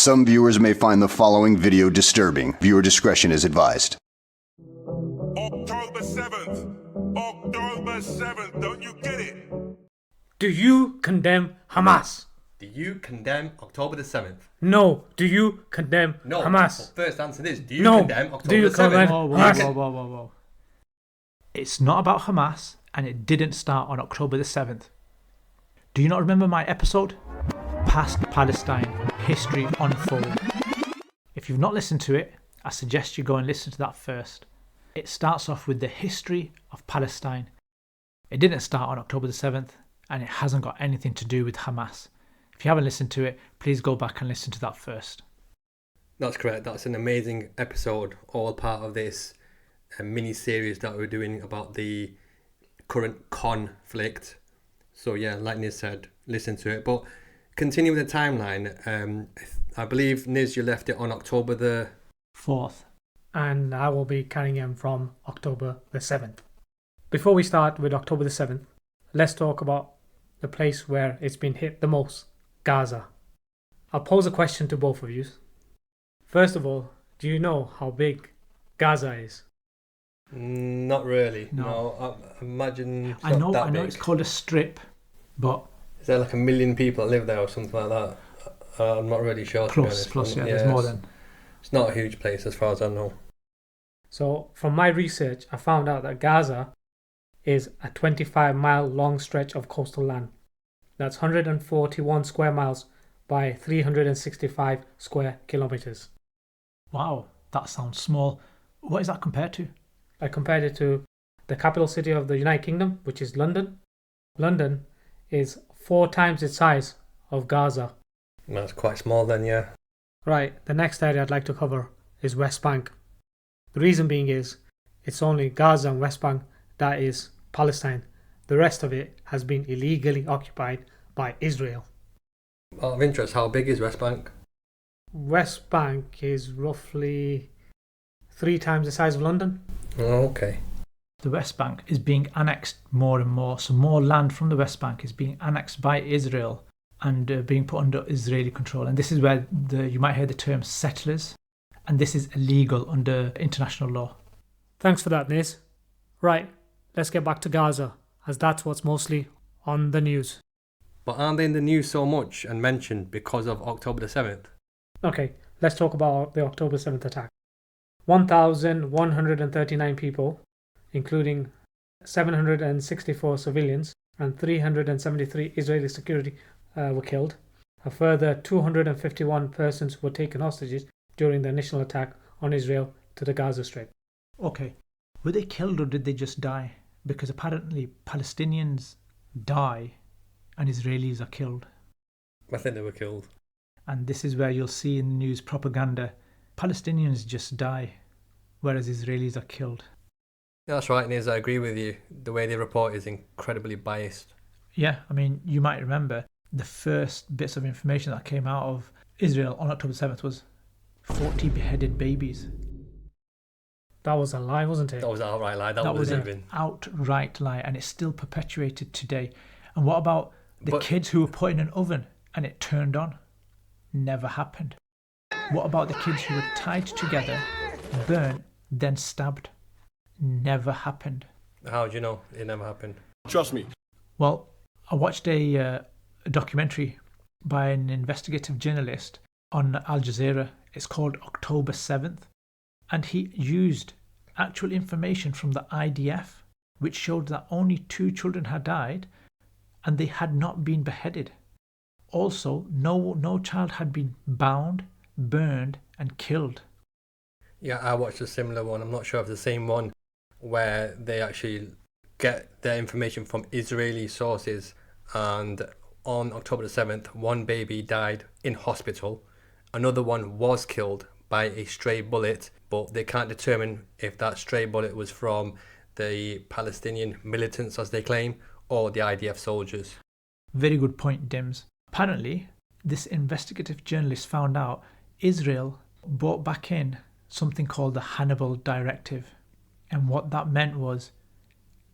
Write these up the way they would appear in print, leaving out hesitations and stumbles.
Some viewers may find the following video disturbing. Viewer discretion is advised. October 7th. October 7th. Don't you get it? Do you condemn Hamas? Do you condemn October the 7th? No. Do you condemn No. Hamas? Well, first answer is, do you No. condemn October Do you the 7th? condemn- Whoa. It's not about Hamas, and it didn't start on October the 7th. Do you not remember my episode? Past Palestine, History Unfold. If you've not listened to it, I suggest you go and listen to that first. It starts off with the history of Palestine. It didn't start on October the 7th, and it hasn't got anything to do with Hamas. If you haven't listened to it, please go back and listen to that first. That's correct. That's an amazing episode, all part of this mini-series that we're doing about the current conflict. So yeah, like Niz said, listen to it. But continue with the timeline. I believe, Niz, you left it on October the 4th. And I will be carrying him from October the 7th. Before we start with October the 7th, let's talk about the place where it's been hit the most, Gaza. I'll pose a question to both of you. First of all, do you know how big Gaza is? Not really. No. I imagine it's I not know that big. it's called a strip, but Is there like 1 million people that live there or something like that? I'm not really sure. to be honest. yeah, there's more than. It's not a huge place as far as I know. So, from my research, I found out that Gaza is a 25-mile long stretch of coastal land. That's 141 square miles by 365 square kilometers. Wow, that sounds small. What is that compared to? I compared it to the capital city of the United Kingdom, which is London. London is 4 times the size of Gaza. That's quite small then, yeah. Right, the next area I'd like to cover is West Bank. The reason being is it's only Gaza and West Bank that is Palestine. The rest of it has been illegally occupied by Israel. Out of interest, how big is West Bank? West Bank is roughly 3 times the size of London. Oh, okay. The West Bank is being annexed more and more, so more land from the West Bank is being annexed by Israel and being put under Israeli control. And this is where you might hear the term settlers, and this is illegal under international law. Thanks for that, Niz. Right, let's get back to Gaza, as that's what's mostly on the news. But aren't they in the news so much and mentioned because of October the 7th? Okay, let's talk about the October 7th attack. 1,139 people, including 764 civilians and 373 Israeli security were killed. A further 251 persons were taken hostages during the initial attack on Israel to the Gaza Strip. Okay, were they killed or did they just die? Because apparently Palestinians die and Israelis are killed. I think they were killed. And this is where you'll see in the news propaganda, Palestinians just die, whereas Israelis are killed. Yeah, that's right, Niz. I agree with you. The way they report is incredibly biased. Yeah, I mean, you might remember the first bits of information that came out of Israel on October 7th was 40 beheaded babies. That was a lie, wasn't it? That was an outright lie. That was wasn't an even. outright lie, and it's still perpetuated today. And what about the kids who were put in an oven and it turned on? Never happened. What about the kids who were tied together, burnt, then stabbed? Never happened. How do you know it never happened? Trust me. Well, I watched a documentary by an investigative journalist on Al Jazeera. It's called October 7th. And he used actual information from the IDF, which showed that only 2 children had died and they had not been beheaded. Also, no child had been bound, burned and killed. Yeah, I watched a similar one. I'm not sure if it's the same one, where they actually get their information from Israeli sources. And on October the 7th, 1 baby died in hospital. Another one was killed by a stray bullet, but they can't determine if that stray bullet was from the Palestinian militants, as they claim, or the IDF soldiers. Very good point, Dims. Apparently, this investigative journalist found out Israel brought back in something called the Hannibal Directive. And what that meant was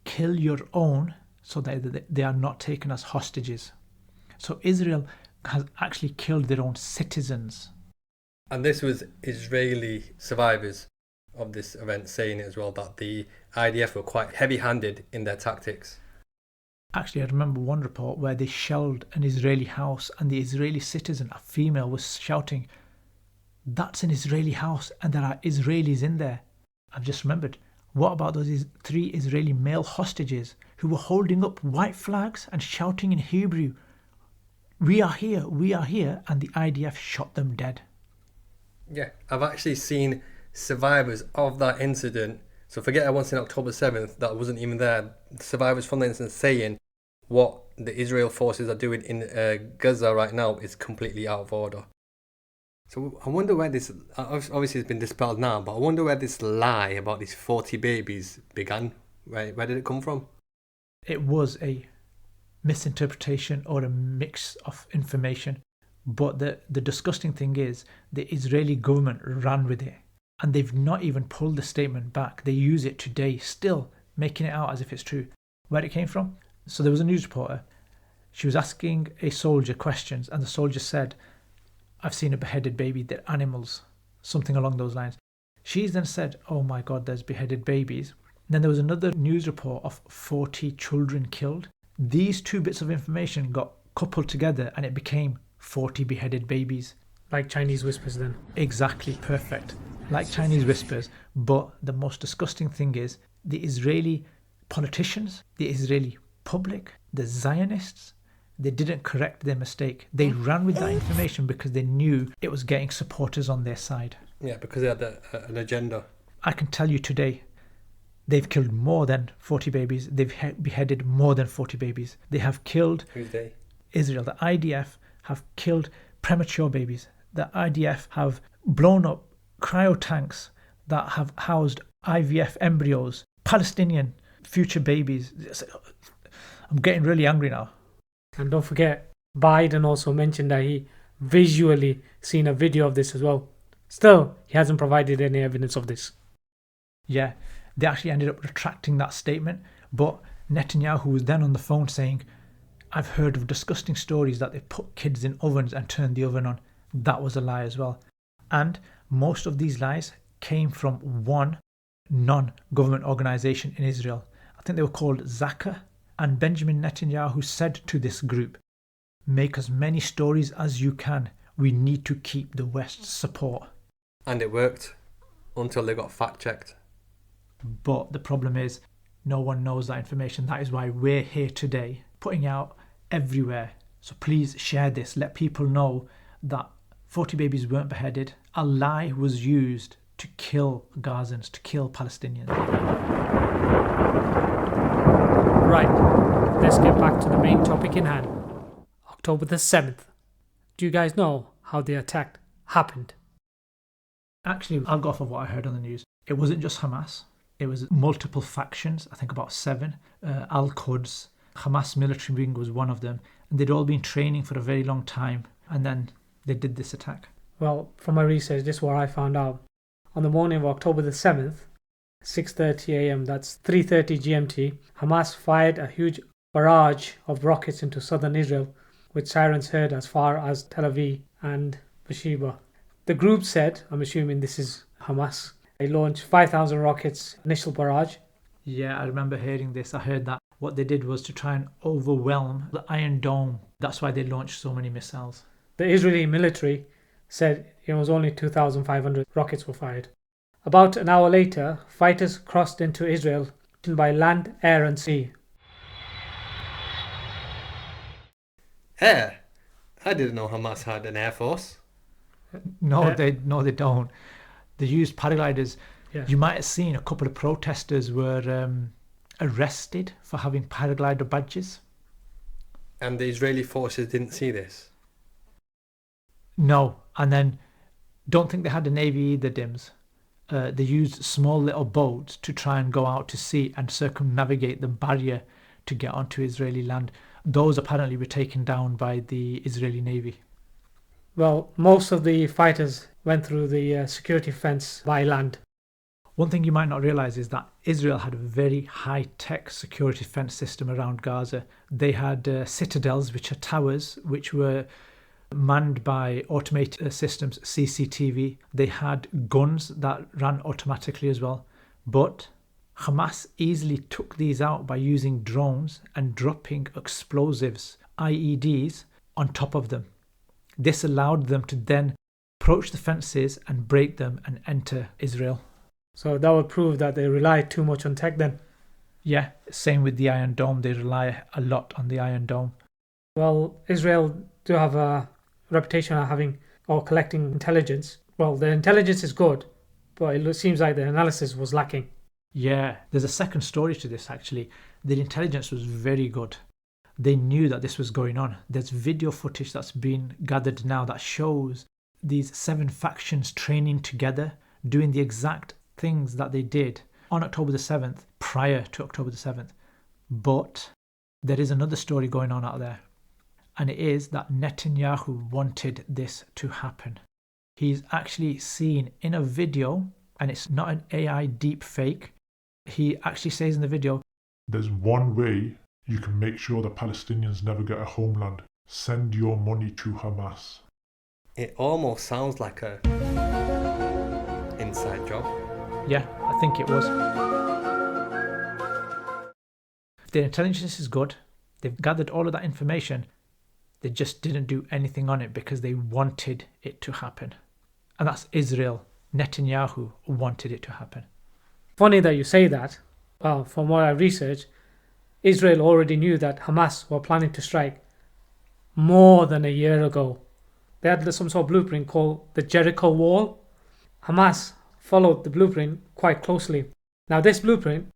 kill your own so that they are not taken as hostages. So Israel has actually killed their own citizens. And this was Israeli survivors of this event saying it as well, that the IDF were quite heavy-handed in their tactics. Actually, I remember one report where they shelled an Israeli house and the Israeli citizen, a female, was shouting, "That's an Israeli house and there are Israelis in there." I've just remembered. What about those 3 Israeli male hostages who were holding up white flags and shouting in Hebrew, we are here," and the IDF shot them dead? Yeah, I've actually seen survivors of that incident. So forget I once in October 7th that wasn't even there. Survivors from the incident saying what the Israel forces are doing in Gaza right now is completely out of order. So I wonder where this, obviously it's been dispelled now, but I wonder where this lie about these 40 babies began. Where did it come from? It was a misinterpretation or a mix of information. But the disgusting thing is the Israeli government ran with it. And they've not even pulled the statement back. They use it today, still making it out as if it's true. Where it came from? So there was a news reporter. She was asking a soldier questions, and the soldier said, "I've seen a beheaded baby, they're animals," something along those lines. She then said, "Oh my God, there's beheaded babies." And then there was another news report of 40 children killed. These 2 bits of information got coupled together and it became 40 beheaded babies. Like Chinese whispers then. Exactly, perfect. Like Chinese whispers. But the most disgusting thing is the Israeli politicians, the Israeli public, the Zionists, they didn't correct their mistake. They ran with that information because they knew it was getting supporters on their side. Yeah, because they had an agenda. I can tell you today, they've killed more than 40 babies. They've beheaded more than 40 babies. They have killed Who's they? Israel. The IDF have killed premature babies. The IDF have blown up cryotanks that have housed IVF embryos, Palestinian future babies. I'm getting really angry now. And don't forget, Biden also mentioned that he visually seen a video of this as well. Still, he hasn't provided any evidence of this. Yeah, they actually ended up retracting that statement. But Netanyahu was then on the phone saying, "I've heard of disgusting stories that they put kids in ovens and turned the oven on." That was a lie as well. And most of these lies came from one non-government organization in Israel. I think they were called Zaka. And Benjamin Netanyahu said to this group, "Make as many stories as you can. We need to keep the West's support." And it worked until they got fact-checked. But the problem is, no one knows that information. That is why we're here today, putting out everywhere. So please share this. Let people know that 40 babies weren't beheaded. A lie was used to kill Gazans, to kill Palestinians. Right, let's get back to the main topic in hand. October the 7th. Do you guys know how the attack happened? Actually, I'll go off of what I heard on the news. It wasn't just Hamas. It was multiple factions, I think about 7. Al-Quds, Hamas military wing was one of them. And they'd all been training for a very long time. And then they did this attack. Well, from my research, this is what I found out. On the morning of October the 7th, 6:30 a.m., that's 3:30 GMT, Hamas fired a huge barrage of rockets into southern Israel, with sirens heard as far as Tel Aviv and Beersheba. The group said, I'm assuming this is Hamas, they launched 5,000 rockets initial barrage. Yeah, I remember hearing this. I heard that what they did was to try and overwhelm the Iron Dome. That's why they launched so many missiles. The Israeli military said it was only 2,500 rockets were fired. About an hour later, fighters crossed into Israel by land, air and sea. Air? I didn't know Hamas had an air force. No, they don't. They used paragliders. Yeah. You might have seen a couple of protesters were arrested for having paraglider badges. And the Israeli forces didn't see this. No, and then don't think they had a navy either, Dims. They used small little boats to try and go out to sea and circumnavigate the barrier to get onto Israeli land. Those apparently were taken down by the Israeli Navy. Well, most of the fighters went through the security fence by land. One thing you might not realise is that Israel had a very high-tech security fence system around Gaza. They had citadels, which are towers, which were manned by automated systems, CCTV. They had guns that ran automatically as well. But Hamas easily took these out by using drones and dropping explosives, IEDs, on top of them. This allowed them to then approach the fences and break them and enter Israel. So that would prove that they rely too much on tech then. Yeah, same with the Iron Dome. They rely a lot on the Iron Dome. Well, Israel do have a reputation of having or collecting intelligence. Well, their intelligence is good, but it seems like their analysis was lacking. Yeah, there's a second story to this actually. Their intelligence was very good. They knew that this was going on. There's video footage that's been gathered now that shows these 7 factions training together, doing the exact things that they did on October the 7th, prior to October the 7th. But there is another story going on out there, and it is that Netanyahu wanted this to happen. He's actually seen in a video, and it's not an AI deep fake, he actually says in the video, "There's one way you can make sure the Palestinians never get a homeland. Send your money to Hamas." It almost sounds like a inside job. yeah, I think it was. Their intelligence is good. They've gathered all of that information. They just didn't do anything on it because they wanted it to happen. And that's Israel. Netanyahu wanted it to happen. Funny that you say that. Well, from what I researched, Israel already knew that Hamas were planning to strike more than a year ago. They had some sort of blueprint called the Jericho Wall. Hamas followed the blueprint quite closely. Now this blueprint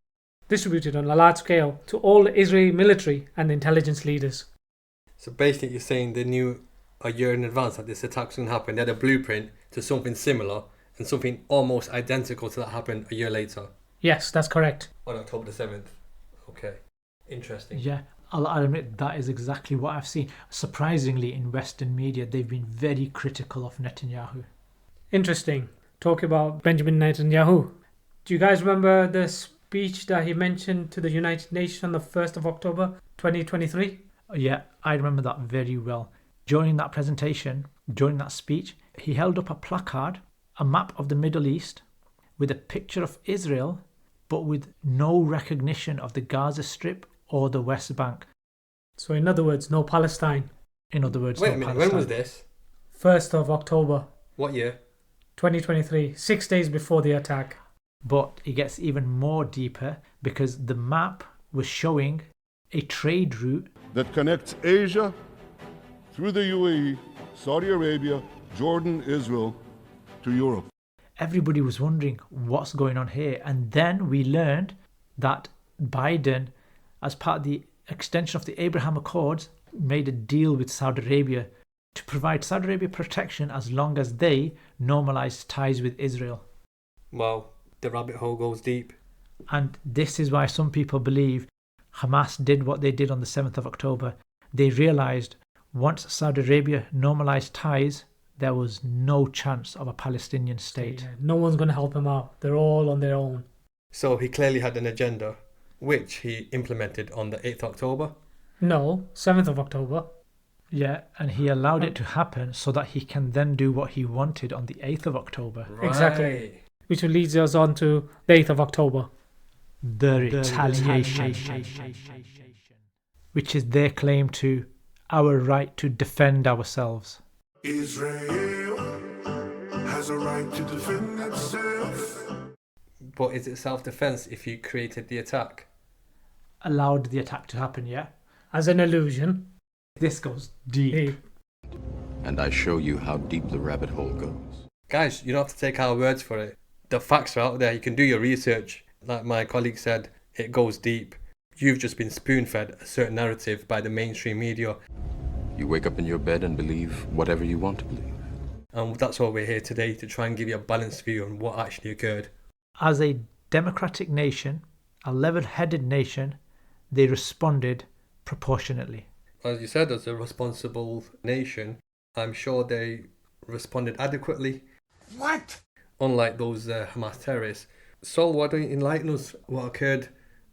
distributed on a large scale to all the Israeli military and intelligence leaders. So basically you're saying they knew a year in advance that this attack was going to happen. They had a blueprint to something similar, and something almost identical to that happened a year later. Yes, that's correct. On October the 7th. Okay. Interesting. Yeah, I'll admit that is exactly what I've seen. Surprisingly, in Western media, they've been very critical of Netanyahu. Interesting. Talk about Benjamin Netanyahu. Do you guys remember the speech that he mentioned to the United Nations on the 1st of October 2023? Yeah, I remember that very well. During that presentation, during that speech, he held up a placard, a map of the Middle East, with a picture of Israel, but with no recognition of the Gaza Strip or the West Bank. So in other words, no Palestine. In other words, Wait no a minute, Palestine. when was this? 1st of October What year? 2023, 6 days before the attack. But it gets even more deeper because the map was showing a trade route that connects Asia through the UAE, Saudi Arabia, Jordan, Israel to Europe. Everybody was wondering what's going on here. And then we learned that Biden, as part of the extension of the Abraham Accords, made a deal with Saudi Arabia to provide Saudi Arabia protection as long as they normalized ties with Israel. Wow, the rabbit hole goes deep. And this is why some people believe Hamas did what they did on the 7th of October. They realized once Saudi Arabia normalized ties, there was no chance of a Palestinian state. Yeah, no one's going to help him out. They're all on their own. So he clearly had an agenda, which he implemented on the 8th of October. No, 7th of October. Yeah, and he allowed it to happen so that he can then do what he wanted on the 8th of October. Right. Exactly. Which leads us on to the 8th of October. The retaliation, which is their claim to our right to defend ourselves. Israel has a right to defend itself. But is it self-defense if you created the attack? Allowed the attack to happen, yeah? As an illusion. This goes deep. Hey, And I show you how deep the rabbit hole goes. Guys, you don't have to take our words for it. The facts are out there. You can do your research. Like my colleague said, it goes deep. You've just been spoon-fed a certain narrative by the mainstream media. You wake up in your bed and believe whatever you want to believe. And that's why we're here today, to try and give you a balanced view on what actually occurred. As a democratic nation, a level-headed nation, they responded proportionately. As you said, as a responsible nation, I'm sure they responded adequately. What? Unlike those Hamas terrorists. Sol, why don't you enlighten us what occurred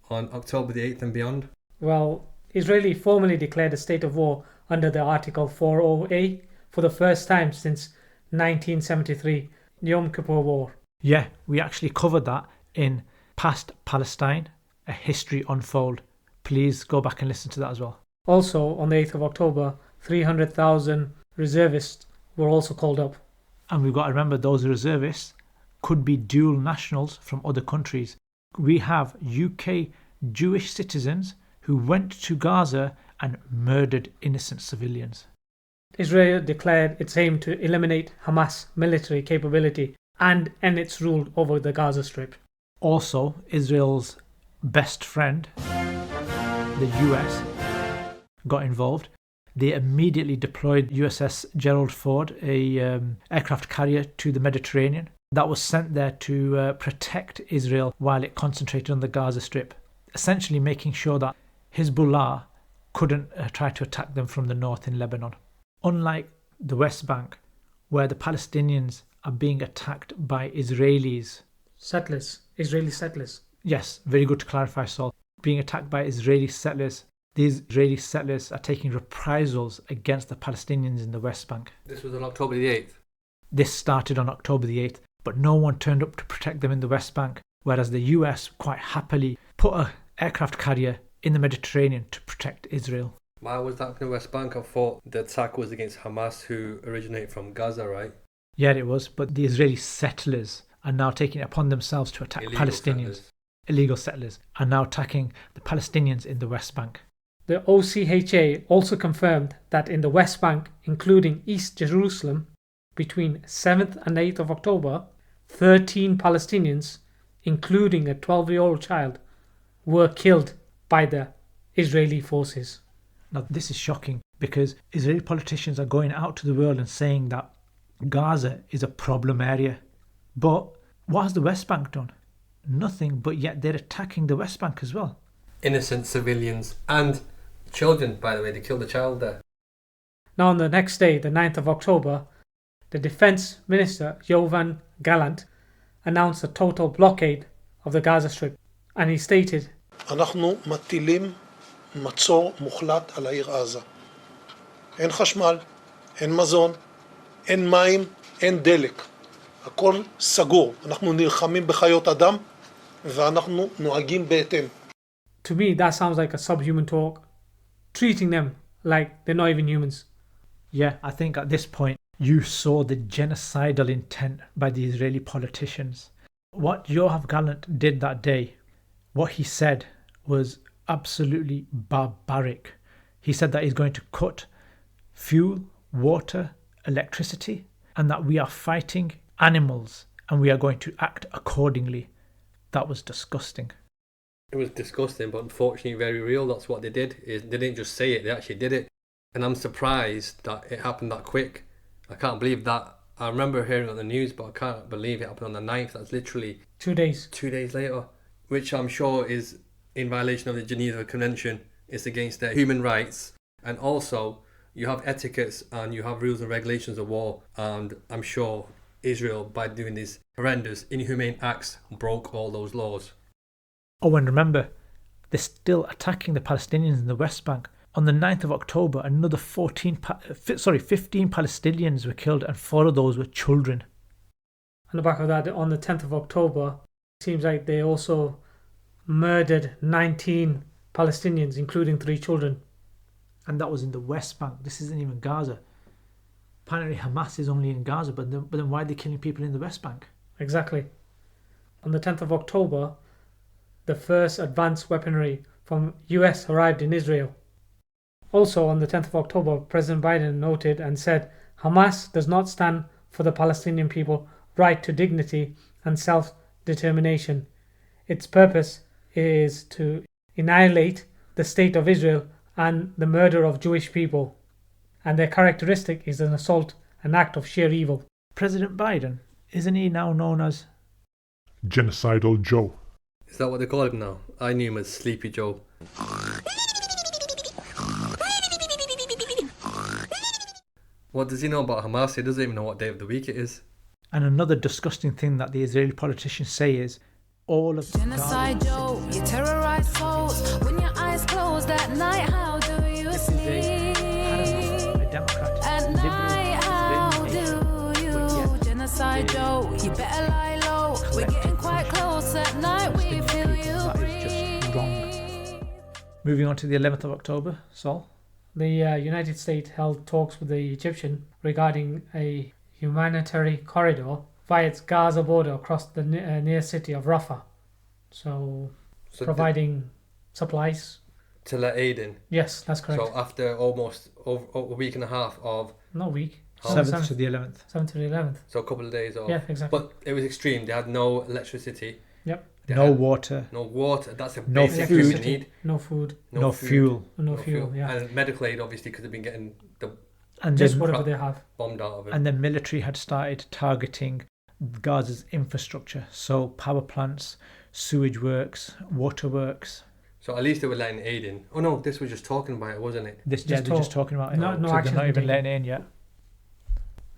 on October the 8th and beyond? well, Israeli formally declared a state of war under the Article 40A for the first time since 1973, Yom Kippur War. Yeah, we actually covered that in Past Palestine, A History Unfold. Please go back and listen to that as well. Also, on the 8th of October, 300,000 reservists were also called up. And we've got to remember those reservists could be dual nationals from other countries. We have UK Jewish citizens who went to Gaza and murdered innocent civilians. Israel declared its aim to eliminate Hamas military capability and end its rule over the Gaza Strip. Also, Israel's best friend, the US, got involved. They immediately deployed USS Gerald Ford, a aircraft carrier, to the Mediterranean. That was sent there to protect Israel while it concentrated on the Gaza Strip, essentially making sure that Hezbollah couldn't try to attack them from the north in Lebanon. Unlike the West Bank, where the Palestinians are being attacked by Israelis. Israeli settlers. Yes, very good to clarify, Saul. Being attacked by Israeli settlers. These Israeli settlers are taking reprisals against the Palestinians in the West Bank. This was on October the 8th. This started on October the 8th, but no one turned up to protect them in the West Bank, whereas the US quite happily put an aircraft carrier in the Mediterranean to protect Israel. Why was that in the West Bank? I thought the attack was against Hamas, who originate from Gaza, right? Yeah, it was, but the Israeli settlers are now taking it upon themselves to attack Palestinians. Illegal settlers are now attacking the Palestinians in the West Bank. The OCHA also confirmed that in the West Bank, including East Jerusalem, between 7th and 8th of October, 13 Palestinians, including a 12-year-old child, were killed by the Israeli forces. Now, this is shocking because Israeli politicians are going out to the world and saying that Gaza is a problem area. But what has the West Bank done? Nothing, but yet they're attacking the West Bank as well. Innocent civilians and children, by the way. They killed a child there. Now, on the next day, the 9th of October, the Defense Minister, Yoav Gallant, announced a total blockade of the Gaza Strip. And he stated, אנחנו מטילים מצור מוחלט על העיר עזה. אין חשמל, אין מזון, אין מים, אין דלק. הכל סגור. אנחנו נלחמים בחיות אדם ואנחנו נוהגים בהתאם. To me, that sounds like a subhuman talk, treating them like they're not even humans. Yeah, I think at this point, you saw the genocidal intent by the Israeli politicians. What Yoav Gallant did that day, what he said was absolutely barbaric. He said that he's going to cut fuel, water, electricity, and that we are fighting animals and we are going to act accordingly. That was disgusting. It was disgusting, but unfortunately very real. That's what they did. They didn't just say it, they actually did it. And I'm surprised that it happened that quick. I can't believe that. I remember hearing it on the news, but I can't believe it happened on the 9th. That's literally 2 days. 2 days later, which I'm sure is in violation of the Geneva Convention. It's against their human rights. And also, you have etiquettes and you have rules and regulations of war. And I'm sure Israel, by doing these horrendous, inhumane acts, broke all those laws. Oh, and remember, they're still attacking the Palestinians in the West Bank. On the 9th of October, another 15 Palestinians were killed, and 4 of those were children. On the back of that, on the 10th of October, it seems like they also murdered 19 Palestinians, including 3 children. And that was in the West Bank. This isn't even Gaza. Apparently Hamas is only in Gaza, but then why are they killing people in the West Bank? Exactly. On the 10th of October, the first advanced weaponry from US arrived in Israel. Also on the 10th of October, President Biden noted and said, Hamas does not stand for the Palestinian people right to dignity and self-determination. Its purpose is to annihilate the state of Israel and the murder of Jewish people. And their characteristic is an assault, an act of sheer evil. President Biden, isn't he now known as Genocidal Joe? Is that what they call him now? I knew him as Sleepy Joe. What does he know about Hamas? He doesn't even know what day of the week it is. And another disgusting thing that the Israeli politicians say is all of Genocide Joe, you terrorize souls. When your eyes closed at night, how do you sleep? A Democrat, at liberal, night, inside joke. You better lie low. We're getting quite close at night. We feel you That is just wrong. Moving on to the 11th of October, Sol. The United States held talks with the Egyptian regarding a humanitarian corridor via its Gaza border across the near city of Rafah. So providing supplies. To let aid in. Yes, that's correct. So after almost a week and a half of... Not a week. 7th to the 11th. 7th to the 11th. So a couple of days off. Yeah, exactly. But it was extreme. They had no electricity. Yep. No water. No water. That's a No basic food. thing you need. No food. No fuel. No fuel, yeah. And medical aid, obviously, because they've been getting the And Just then, whatever they have. bombed out of it. and the military had started targeting Gaza's infrastructure. So power plants, sewage works, waterworks. So at least they were letting aid in. Oh no, this was just talking about it, wasn't it? They're Just just talking about it. No so action they're not even taken. letting it in yet.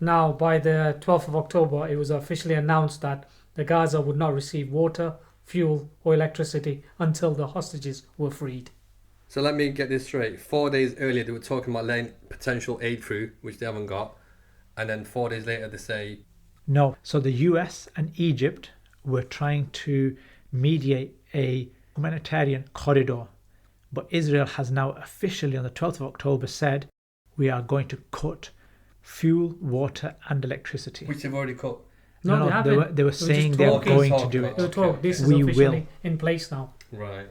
Now, by the 12th of October, it was officially announced that the Gaza would not receive water, fuel, or electricity until the hostages were freed. So let me get this straight. 4 days earlier, they were talking about letting potential aid through, which they haven't got. And then 4 days later, they say... No. So the US and Egypt were trying to mediate a humanitarian corridor. But Israel has now officially, on the 12th of October, said we are going to cut fuel, water, and electricity. Which they've already cut. No, they haven't. They were just saying they were talking. going to do it. They were talking. This is We officially will. in place now. Right.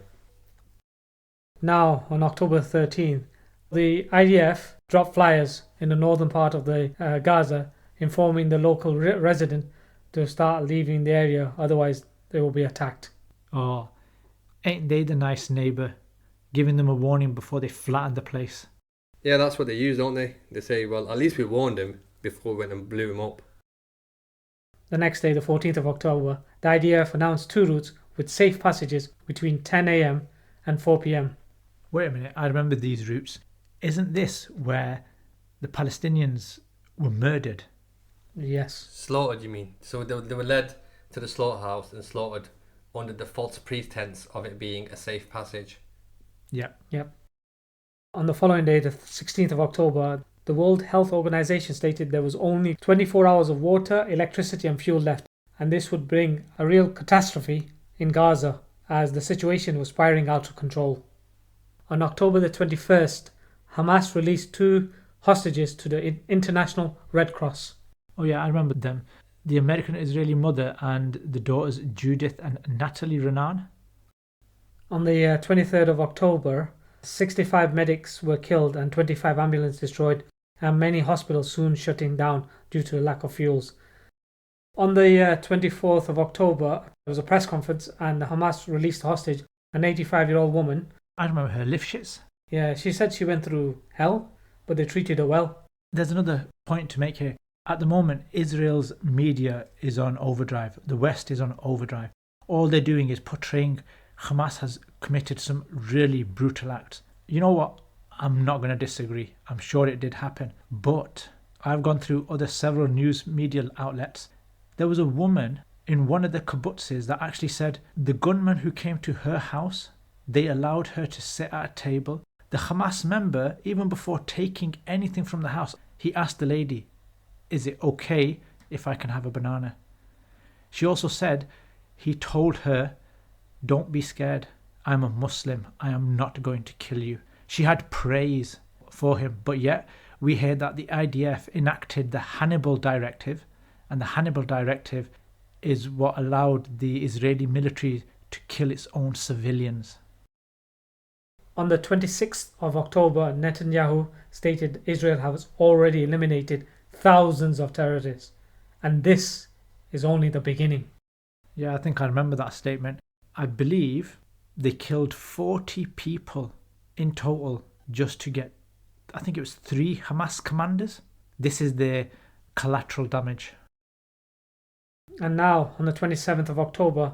Now, on October 13th, the IDF dropped flyers in the northern part of the Gaza, informing the local resident to start leaving the area, otherwise they will be attacked. Oh, ain't they the nice neighbour, giving them a warning before they flatten the place? Yeah, that's what they use, don't they? They say, well, at least we warned him before we went and blew him up. The next day, the 14th of October, the IDF announced 2 routes with safe passages between 10 a.m. and 4 p.m. Wait a minute, I remember these routes. Isn't this where the Palestinians were murdered? Yes. Slaughtered, you mean? So they were led to the slaughterhouse and slaughtered under the false pretense of it being a safe passage. Yep. On the following day, the 16th of October, the World Health Organization stated there was only 24 hours of water, electricity and fuel left, and this would bring a real catastrophe in Gaza as the situation was spiraling out of control. On October the 21st, Hamas released 2 hostages to the International Red Cross. Oh yeah, I remember them. The American-Israeli mother and the daughters Judith and Natalie Renan. On the 23rd of October, 65 medics were killed and 25 ambulances destroyed, and many hospitals soon shutting down due to a lack of fuels. On the 24th of October, there was a press conference and Hamas released a hostage, an 85-year-old woman. I remember her Lifshitz. Yeah, she said she went through hell, but they treated her well. There's another point to make here. At the moment, Israel's media is on overdrive. The West is on overdrive. All they're doing is portraying Hamas has committed some really brutal acts. You know what? I'm not going to disagree. I'm sure it did happen. But I've gone through several news media outlets. There was a woman in one of the kibbutzes that actually said the gunman who came to her house, they allowed her to sit at a table. The Hamas member, even before taking anything from the house, he asked the lady, "Is it okay if I can have a banana?" She also said he told her, "Don't be scared. I'm a Muslim. I am not going to kill you." She had praise for him, but yet we heard that the IDF enacted the Hannibal Directive, and the Hannibal Directive is what allowed the Israeli military to kill its own civilians. On the 26th of October, Netanyahu stated Israel has already eliminated thousands of terrorists, and this is only the beginning. Yeah, I think I remember that statement. I believe they killed 40 people in total just to get, I think it was 3 Hamas commanders. This is the collateral damage. And now, on the 27th of October,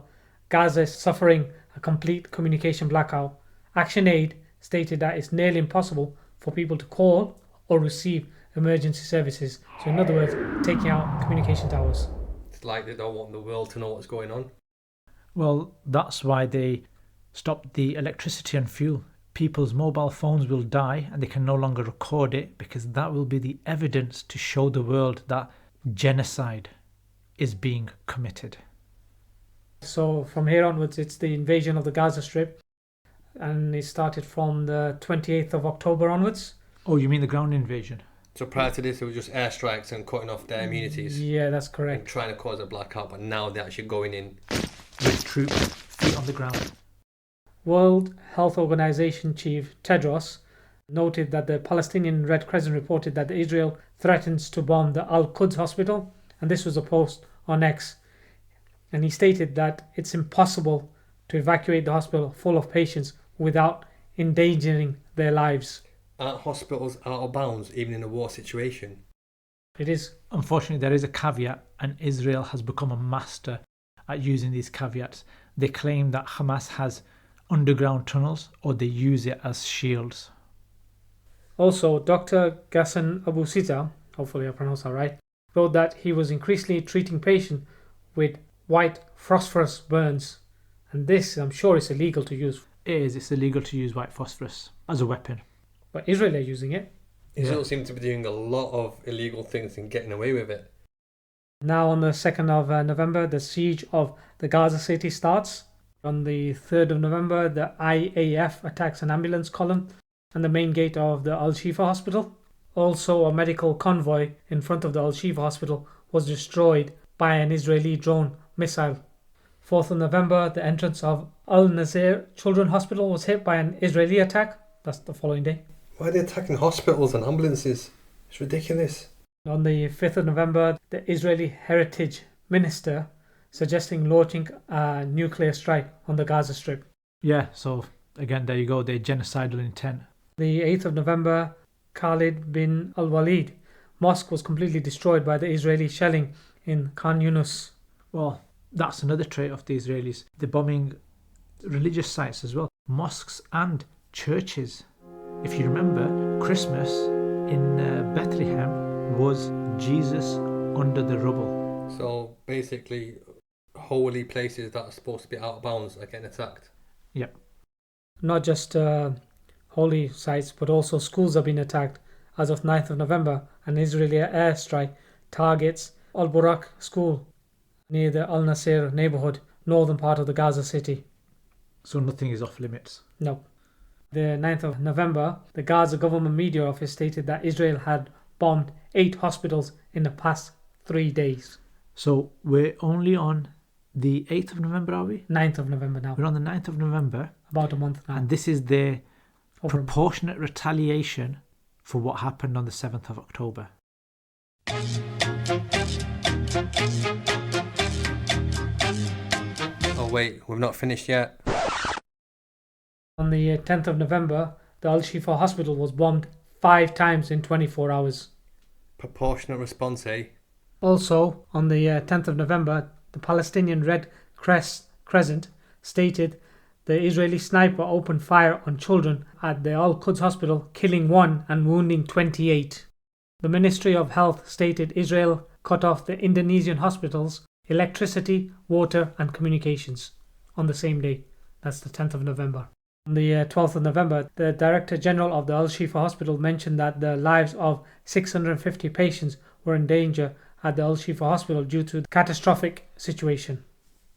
Gaza is suffering a complete communication blackout. ActionAid stated that it's nearly impossible for people to call or receive emergency services. So in other words, taking out communication towers. It's like they don't want the world to know what's going on. Well, that's why they stopped the electricity and fuel. People's mobile phones will die and they can no longer record it because that will be the evidence to show the world that genocide is being committed. So from here onwards, it's the invasion of the Gaza Strip, and it started from the 28th of October onwards. Oh, you mean the ground invasion? So prior to this, it was just airstrikes and cutting off their immunities Yeah, that's and correct. trying to cause a blackout, but now they're actually going in. With troops, feet on the ground. World Health Organization chief Tedros noted that the Palestinian Red Crescent reported that Israel threatens to bomb the Al-Quds hospital, and this was a post on X. And he stated that it's impossible to evacuate the hospital full of patients without endangering their lives. Aren't hospitals out of bounds, even in a war situation? It is. Unfortunately, there is a caveat, and Israel has become a master at using these caveats. They claim that Hamas has underground tunnels, or they use it as shields. Also, Dr. Ghassan Abu Sita, hopefully I pronounced that right, wrote that he was increasingly treating patients with white phosphorus burns. And this, I'm sure, is illegal to use. It's illegal to use white phosphorus as a weapon. But Israel are using it. Israel seems to be doing a lot of illegal things and getting away with it. Now on the 2nd of November, the siege of the Gaza city starts. On the 3rd of November, the IAF attacks an ambulance column and the main gate of the Al-Shifa hospital. Also, a medical convoy in front of the Al-Shifa hospital was destroyed by an Israeli drone missile. 4th of November, the entrance of Al-Nasir Children's Hospital was hit by an Israeli attack. That's the following day. Why are they attacking hospitals and ambulances? It's ridiculous. On the 5th of November, the Israeli Heritage Minister suggesting launching a nuclear strike on the Gaza Strip. Yeah, so again, there you go, their genocidal intent. The 8th of November, Khalid bin al-Walid mosque was completely destroyed by the Israeli shelling in Khan Yunus. Well, that's another trait of the Israelis. They're bombing religious sites as well, mosques and churches. If you remember, Christmas in Bethlehem was Jesus under the rubble. So basically, holy places that are supposed to be out of bounds are getting attacked. Yep. Not just holy sites, but also schools have been attacked. As of 9th of November, an Israeli airstrike targets Al-Burak school near the Al-Nasir neighborhood, northern part of the Gaza city. So nothing is off limits. No. The 9th of November, the Gaza government media office stated that Israel had bombed 8 hospitals in the past 3 days. So we're only on the 8th of November, are we? 9th of November now. We're on the 9th of November. About a month now. And this is their proportionate retaliation for what happened on the 7th of October. Oh wait, we've not finished yet. On the 10th of November, the Al-Shifa hospital was bombed 5 times in 24 hours. Proportionate response, eh? Also, on the 10th of November, the Palestinian Red Crescent stated the Israeli sniper opened fire on children at the Al-Quds hospital, killing 1 and wounding 28. The Ministry of Health stated Israel cut off the Indonesian hospitals' electricity, water and communications on the same day. That's the 10th of November. On the 12th of November, the Director General of the Al-Shifa Hospital mentioned that the lives of 650 patients were in danger at the Al-Shifa Hospital due to the catastrophic situation.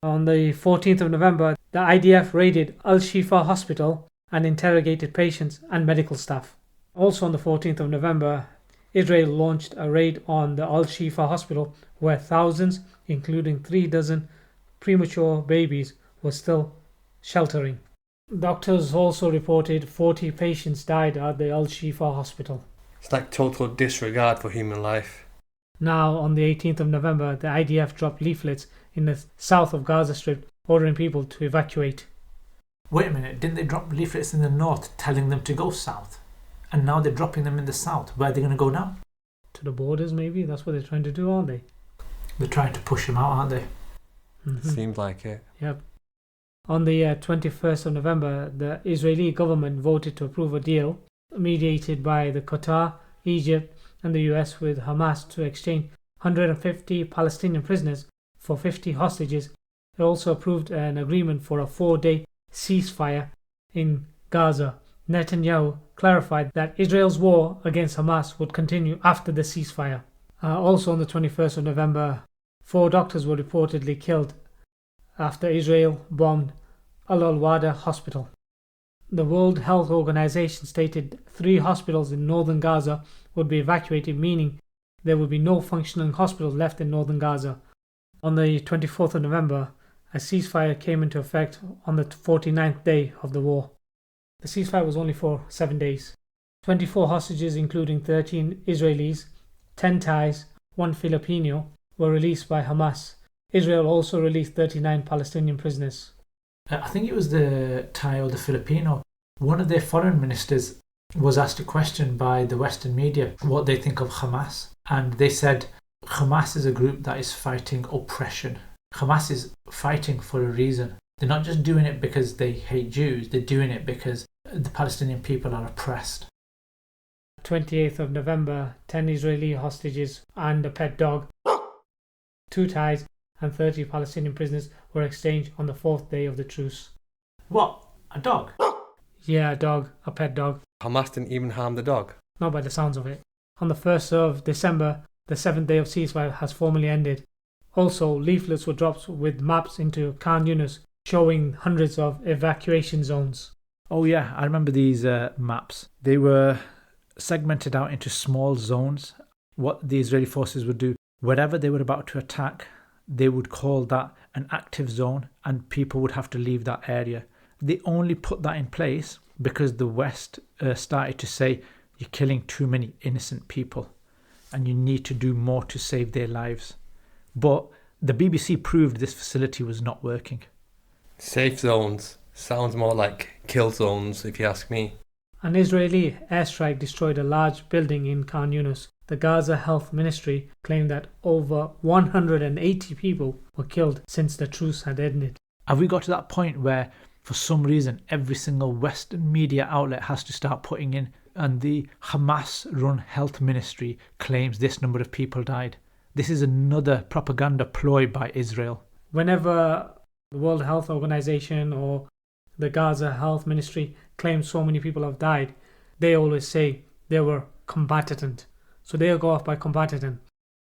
On the 14th of November, the IDF raided Al-Shifa Hospital and interrogated patients and medical staff. Also on the 14th of November, Israel launched a raid on the Al-Shifa Hospital where thousands, including 3 dozen premature babies, were still sheltering. Doctors also reported 40 patients died at the Al-Shifa Hospital. It's like total disregard for human life. Now, on the 18th of November, the IDF dropped leaflets in the south of Gaza Strip ordering people to evacuate. Wait a minute, didn't they drop leaflets in the north telling them to go south? And now they're dropping them in the south. Where are they going to go now? To the borders, maybe? That's what they're trying to do, aren't they? They're trying to push them out, aren't they? Seems like it. Yep. On the 21st of November, the Israeli government voted to approve a deal mediated by the Qatar, Egypt and the US with Hamas to exchange 150 Palestinian prisoners for 50 hostages. It also approved an agreement for a 4-day ceasefire in Gaza. Netanyahu clarified that Israel's war against Hamas would continue after the ceasefire. Also on the 21st of November, 4 doctors were reportedly killed after Israel bombed Al-Wada hospital. The World Health Organization stated 3 hospitals in northern Gaza would be evacuated, meaning there would be no functioning hospitals left in northern Gaza. On the 24th of November, a ceasefire came into effect on the 49th day of the war. The ceasefire was only for 7 days. 24 hostages, including 13 Israelis, 10 Thais, 1 Filipino, were released by Hamas. Israel also released 39 Palestinian prisoners. I think it was the Thai or the Filipino. One of their foreign ministers was asked a question by the Western media what they think of Hamas. And they said Hamas is a group that is fighting oppression. Hamas is fighting for a reason. They're not just doing it because they hate Jews, they're doing it because the Palestinian people are oppressed. 28th of November, 10 Israeli hostages and a pet dog, 2 Thais and 30 Palestinian prisoners were exchanged on the 4th day of the truce. What? A dog? Yeah, a dog, a pet dog. Hamas didn't even harm the dog. Not by the sounds of it. On the 1st of December, the 7th day of ceasefire has formally ended. Also, leaflets were dropped with maps into Khan Yunis showing hundreds of evacuation zones. Oh yeah, I remember these maps. They were segmented out into small zones. What the Israeli forces would do, wherever they were about to attack, they would call that an active zone and people would have to leave that area. They only put that in place because the West started to say you're killing too many innocent people and you need to do more to save their lives. But the BBC proved this facility was not working. Safe zones sounds more like kill zones, if you ask me. An Israeli airstrike destroyed a large building in Khan Yunis. The Gaza Health Ministry claimed that over 180 people were killed since the truce had ended. Have we got to that point where, for some reason, every single Western media outlet has to start putting in, and the Hamas-run health ministry claims this number of people died? This is another propaganda ploy by Israel. Whenever the World Health Organization or the Gaza Health Ministry claims so many people have died, they always say they were combatant. So they'll go off by combatant.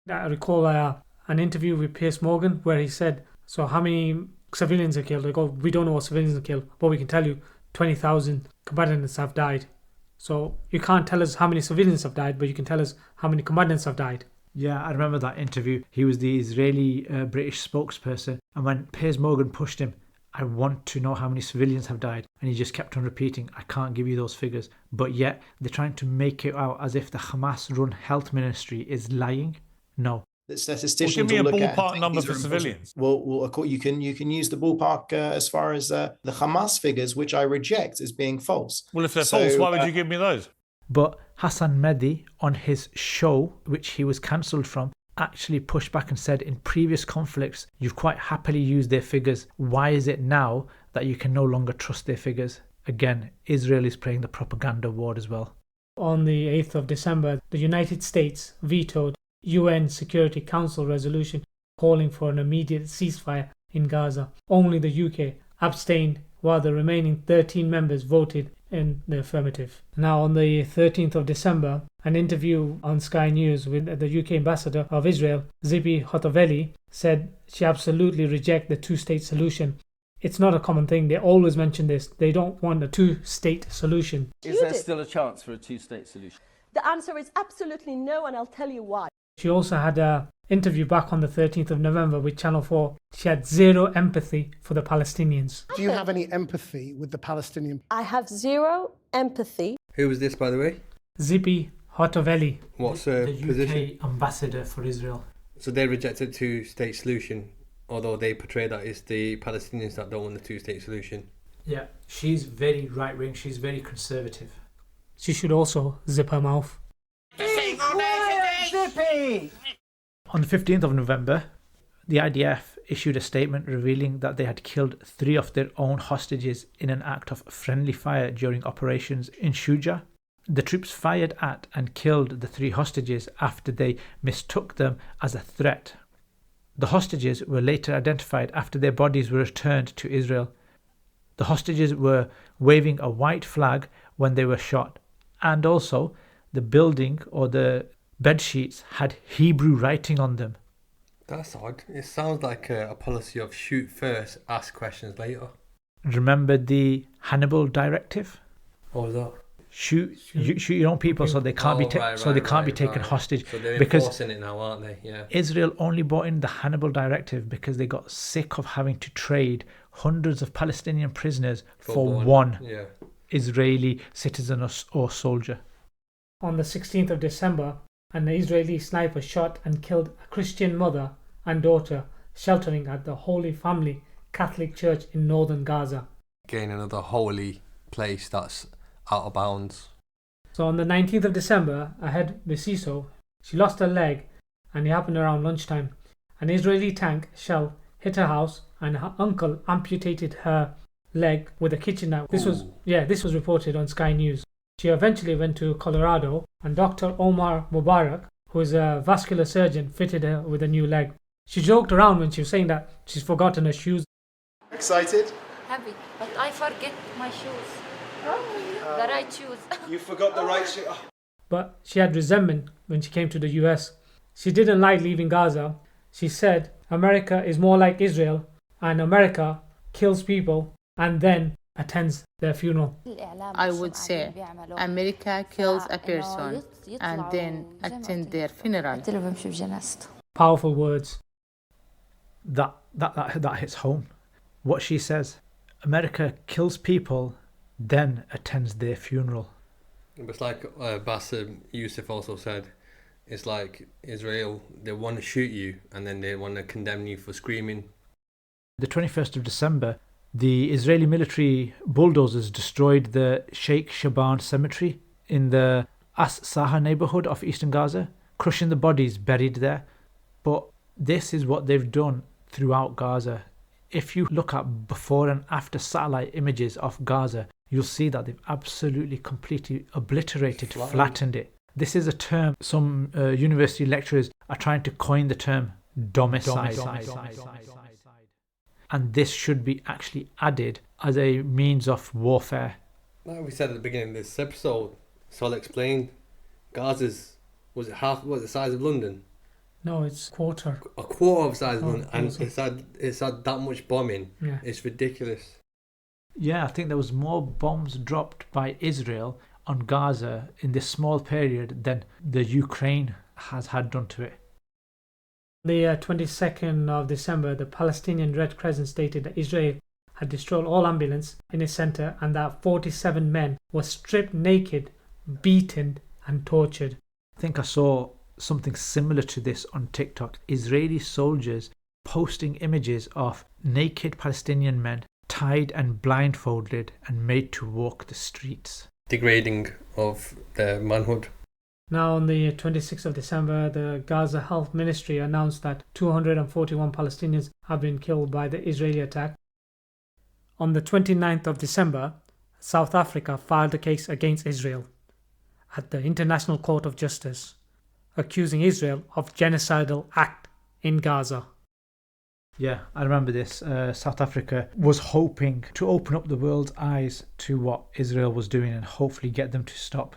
I recall an interview with Piers Morgan where he said, so how many civilians are killed? They go, we don't know what civilians are killed, but we can tell you 20,000 combatants have died. So you can't tell us how many civilians have died, but you can tell us how many combatants have died. Yeah, I remember that interview. He was the Israeli British spokesperson, and when Piers Morgan pushed him, I want to know how many civilians have died, and he just kept on repeating, I can't give you those figures. But yet they're trying to make it out as if the Hamas-run health ministry is lying. No. The statisticians give me a will look ballpark at number for civilians. Well, you can use the ballpark as far as the Hamas figures, which I reject as being false. Well, if they're false, why would you give me those? But Hassan Mehdi, on his show, which he was cancelled from, actually pushed back and said in previous conflicts, you've quite happily used their figures. Why is it now that you can no longer trust their figures? Again, Israel is playing the propaganda war as well. On the 8th of December, the United States vetoed UN Security Council resolution calling for an immediate ceasefire in Gaza. Only the UK abstained, while the remaining 13 members voted in the affirmative. Now, on the 13th of December, an interview on Sky News with the UK ambassador of Israel, Zibi Hotoveli, said she absolutely rejects the two-state solution. It's not a common thing. They always mention this. They don't want a two-state solution. Is there still a chance for a two-state solution? The answer is absolutely no, and I'll tell you why. She also had an interview back on the 13th of November with Channel 4. She had zero empathy for the Palestinians. Do you have any empathy with the Palestinian? I have zero empathy. Who was this, by the way? Zibi Hotoveli. What's her the position? UK ambassador for Israel. So they rejected two-state solution, although they portray that it's the Palestinians that don't want the two-state solution. Yeah, she's very right-wing. She's very conservative. She should also zip her mouth. On the 15th of November, the IDF issued a statement revealing that they had killed 3 of their own hostages in an act of friendly fire during operations in Shuja. The troops fired at and killed the 3 hostages after they mistook them as a threat. The hostages were later identified after their bodies were returned to Israel. The hostages were waving a white flag when they were shot, and also the building or the bed sheets had Hebrew writing on them. That's odd. It sounds like a policy of shoot first, ask questions later. Remember the Hannibal directive? What was that? Shoot your own people so they can't be taken hostage. So they're because enforcing it now, aren't they? Yeah. Israel only brought in the Hannibal directive because they got sick of having to trade hundreds of Palestinian prisoners for one Israeli citizen or soldier. On the 16th of December, an Israeli sniper shot and killed a Christian mother and daughter sheltering at the Holy Family Catholic Church in northern Gaza. Again, another holy place that's out of bounds. So on the 19th of December, a head Reciso, she lost her leg, and it happened around lunchtime. An Israeli tank shell hit her house and her uncle amputated her leg with a kitchen knife. This was reported on Sky News. She eventually went to Colorado, and Dr. Omar Mubarak, who is a vascular surgeon, fitted her with a new leg. She joked around when she was saying that she's forgotten her shoes. Excited? Happy, but I forget my shoes. The right shoes. You forgot the right shoes. But she had resentment when she came to the US. She didn't like leaving Gaza. She said America is more like Israel, and America kills people and then attends their funeral. I would say America kills a person and then attend their funeral. Powerful words. That hits home. What she says, America kills people, then attends their funeral. It's like Bassem Youssef also said, it's like Israel, they want to shoot you and then they want to condemn you for screaming. The 21st of December, the Israeli military bulldozers destroyed the Sheikh Shaban cemetery in the As-Saha neighborhood of eastern Gaza, crushing the bodies buried there. But this is what they've done throughout Gaza. If you look at before and after satellite images of Gaza, you'll see that they've absolutely completely obliterated, flattened it. This is a term some university lecturers are trying to coin the term domicide. And this should be actually added as a means of warfare. Like we said at the beginning of this episode, Sol explained, Gaza's, was it the size of London? No, it's a quarter of the size of London, and it's had that much bombing. Yeah. It's ridiculous. Yeah, I think there was more bombs dropped by Israel on Gaza in this small period than the Ukraine has had done to it. The 22nd of December, the Palestinian Red Crescent stated that Israel had destroyed all ambulance in its center and that 47 men were stripped naked, beaten and tortured. I think I saw something similar to this on TikTok. Israeli soldiers posting images of naked Palestinian men tied and blindfolded and made to walk the streets. Degrading of their manhood. Now on the 26th of December, the Gaza Health Ministry announced that 241 Palestinians have been killed by the Israeli attack. On the 29th of December, South Africa filed a case against Israel at the International Court of Justice, accusing Israel of genocidal act in Gaza. Yeah, I remember this. South Africa was hoping to open up the world's eyes to what Israel was doing and hopefully get them to stop.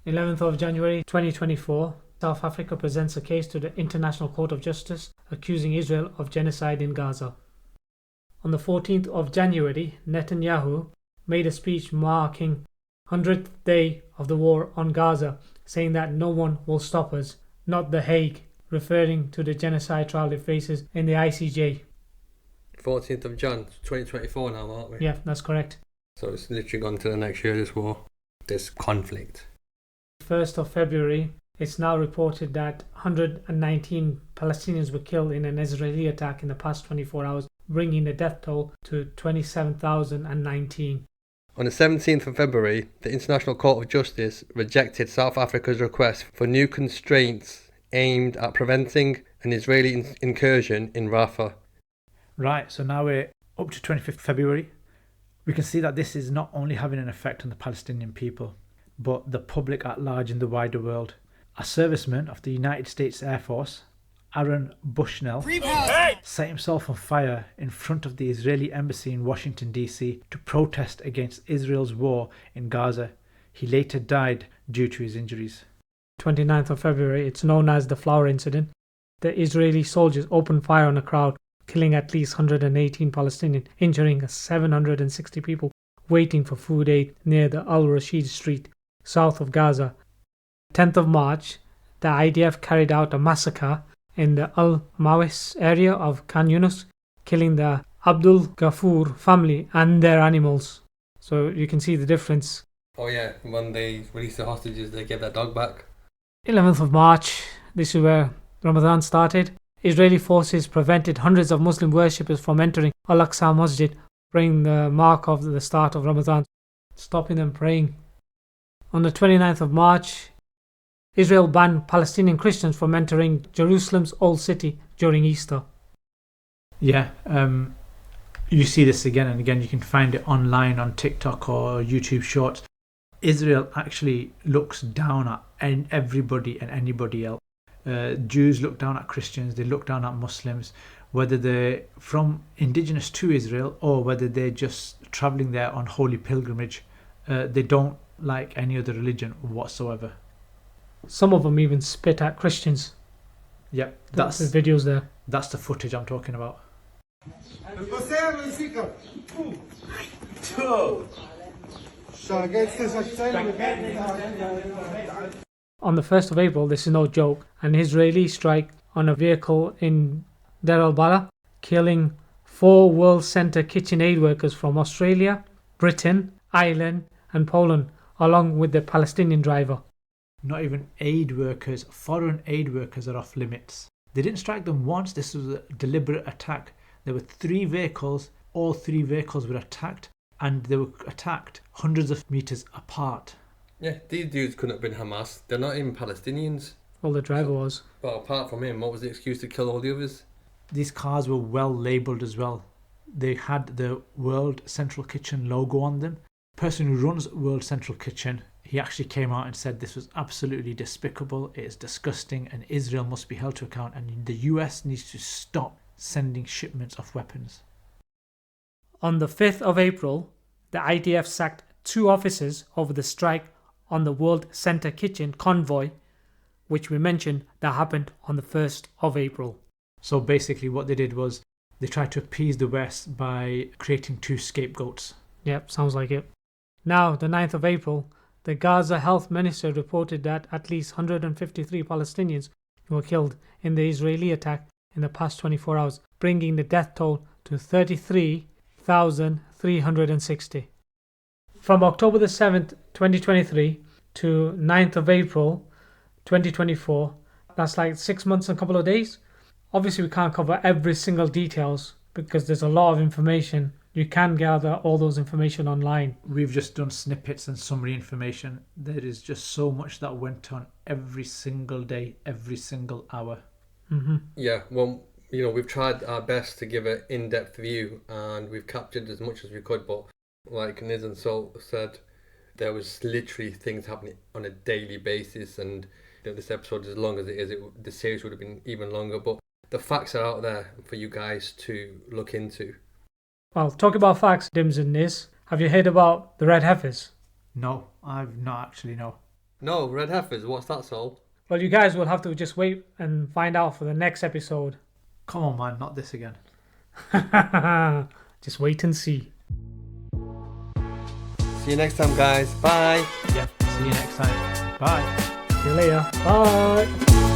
11th of January 2024, South Africa presents a case to the International Court of Justice accusing Israel of genocide in Gaza. On the 14th of January, Netanyahu made a speech marking 100th day of the war on Gaza, saying that no one will stop us, not The Hague, referring to the genocide trial it faces in the ICJ. 14th of Jan, 2024 now, aren't we? Yeah, that's correct. So it's literally gone to the next year, this war, this conflict. 1st of February, it's now reported that 119 Palestinians were killed in an Israeli attack in the past 24 hours, bringing the death toll to 27,019. On the 17th of February, the International Court of Justice rejected South Africa's request for new constraints aimed at preventing an Israeli incursion in Rafah. Right, so now we're up to 25th February. We can see that this is not only having an effect on the Palestinian people, but the public at large in the wider world. A serviceman of the United States Air Force, Aaron Bushnell, set himself on fire in front of the Israeli embassy in Washington, D.C. to protest against Israel's war in Gaza. He later died due to his injuries. 29th of February, it's known as the Flower Incident. the Israeli soldiers opened fire on a crowd, killing at least 118 Palestinians, injuring 760 people waiting for food aid near the Al-Rashid Street, south of Gaza. 10th of March, the IDF carried out a massacre in the Al-Mawis area of Khan Yunus, killing the Abdul Ghafoor family and their animals. So you can see the difference. Oh yeah, when they released the hostages, they gave that dog back. 11th of March, this is where Ramadan started. Israeli forces prevented hundreds of Muslim worshippers from entering Al-Aqsa Masjid, bringing the mark of the start of Ramadan, stopping them praying. On the 29th of March, Israel banned Palestinian Christians from entering Jerusalem's Old City during Easter. Yeah, you see this again and again. You can find it online on TikTok or YouTube Shorts. Israel actually looks down at everybody and anybody else. Jews look down at Christians, they look down at Muslims, whether they're from indigenous to Israel or whether they're just travelling there on holy pilgrimage. They don't like any other religion whatsoever. Some of them even spit at Christians. Yep, That's the videos there. That's the footage I'm talking about. On the 1st of April, this is no joke, an Israeli strike on a vehicle in Deir al-Balah, killing 4 World Centre kitchen aid workers from Australia, Britain, Ireland and Poland, along with the Palestinian driver. Not even aid workers, foreign aid workers are off limits. They didn't strike them once, this was a deliberate attack. There were 3 vehicles, all 3 vehicles were attacked, and they were attacked hundreds of meters apart. Yeah, these dudes couldn't have been Hamas. They're not even Palestinians. Well, the driver was. Well, apart from him, what was the excuse to kill all the others? These cars were well labelled as well. They had the World Central Kitchen logo on them. The person who runs World Central Kitchen, he actually came out and said this was absolutely despicable, it is disgusting, and Israel must be held to account, and the US needs to stop sending shipments of weapons. On the 5th of April, the IDF sacked 2 officers over the strike on the World Centre Kitchen convoy, which we mentioned that happened on the 1st of April. So basically what they did was they tried to appease the West by creating 2 scapegoats. Yep, sounds like it. Now, the 9th of April, the Gaza Health Minister reported that at least 153 Palestinians were killed in the Israeli attack in the past 24 hours, bringing the death toll to 33,360. From October the 7th, 2023 to 9th of April, 2024, that's like 6 months and a couple of days. Obviously, we can't cover every single details because there's a lot of information. You can gather all those information online. We've just done snippets and summary information. There is just so much that went on every single day, every single hour. Mm-hmm. Yeah, well, you know, we've tried our best to give an in-depth view and we've captured as much as we could, but like Niz and Sol said, there was literally things happening on a daily basis, and you know, this episode, as long as it is, the series would have been even longer, but the facts are out there for you guys to look into. Well, talk about facts, Dims and Niz. Have you heard about the red heifers? No, I've not actually, no. No, red heifers, what's that, Sol? Well, you guys will have to just wait and find out for the next episode. Come on, man, not this again. Just wait and see. See you next time, guys. Bye. Yeah, see you next time. Bye. See you later. Bye.